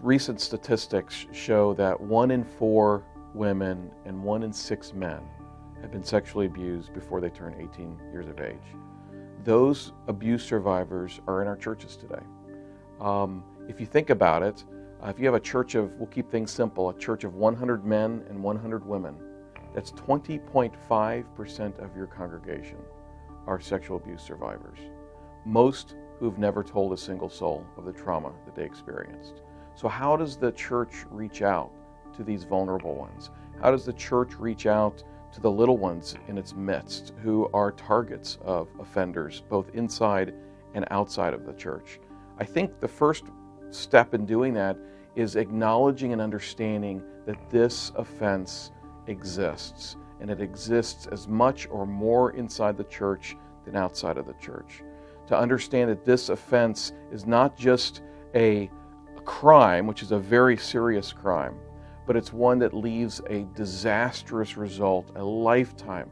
recent statistics show that 1 in 4 women and 1 in 6 men have been sexually abused before they turn 18 years of age. Those abuse survivors are in our churches today. If you think about it, if you have a church of, we'll keep things simple, a church of 100 men and 100 women, that's 20.5% of your congregation are sexual abuse survivors. Most who've never told a single soul of the trauma that they experienced. So how does the church reach out to these vulnerable ones? How does the church reach out to the little ones in its midst who are targets of offenders, both inside and outside of the church? I think the first step in doing that is acknowledging and understanding that this offense exists, and it exists as much or more inside the church than outside of the church. To understand that this offense is not just a crime, which is a very serious crime, but it's one that leaves a disastrous result, a lifetime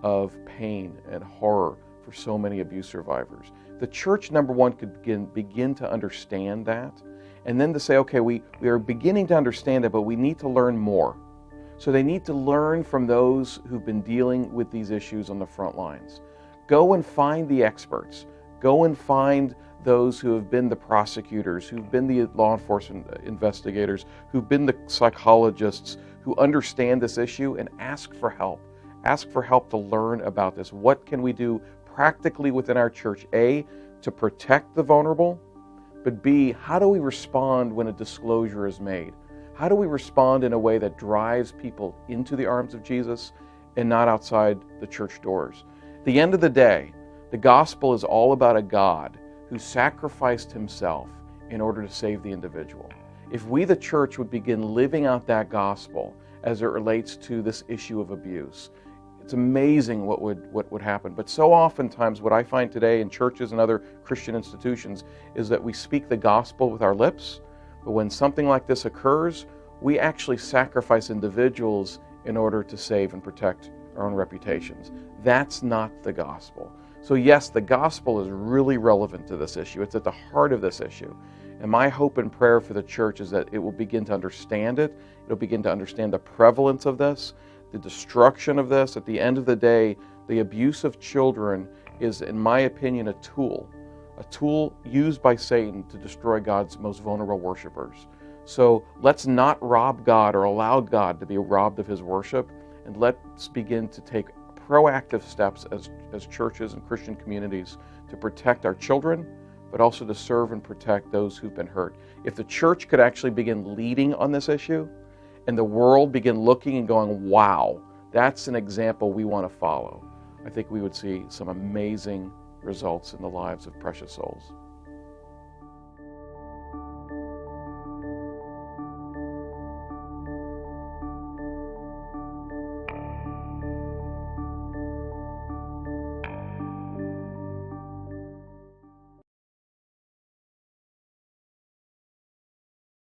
of pain and horror for so many abuse survivors. The church, number one, could begin to understand that, and then to say, okay, we are beginning to understand it, but we need to learn more. So they need to learn from those who've been dealing with these issues on the front lines. Go and find the experts. Go and find those who have been the prosecutors, who've been the law enforcement investigators, who've been the psychologists, who understand this issue, and ask for help. Ask for help to learn about this. What can we do practically within our church? A, to protect the vulnerable, but B, how do we respond when a disclosure is made? How do we respond in a way that drives people into the arms of Jesus and not outside the church doors? At the end of the day, the gospel is all about a God who sacrificed himself in order to save the individual. If we, the church, would begin living out that gospel as it relates to this issue of abuse, it's amazing what would happen. But so oftentimes what I find today in churches and other Christian institutions is that we speak the gospel with our lips, but when something like this occurs, we actually sacrifice individuals in order to save and protect our own reputations. That's not the gospel. So yes, the gospel is really relevant to this issue. It's at the heart of this issue. And my hope and prayer for the church is that it will begin to understand it. It'll begin to understand the prevalence of this, the destruction of this. At the end of the day, the abuse of children is, in my opinion, a tool used by Satan to destroy God's most vulnerable worshipers. So let's not rob God or allow God to be robbed of his worship, and let's begin to take proactive steps as churches and Christian communities to protect our children, but also to serve and protect those who've been hurt. If the church could actually begin leading on this issue, and the world begin looking and going, wow, that's an example we want to follow, I think we would see some amazing results in the lives of precious souls.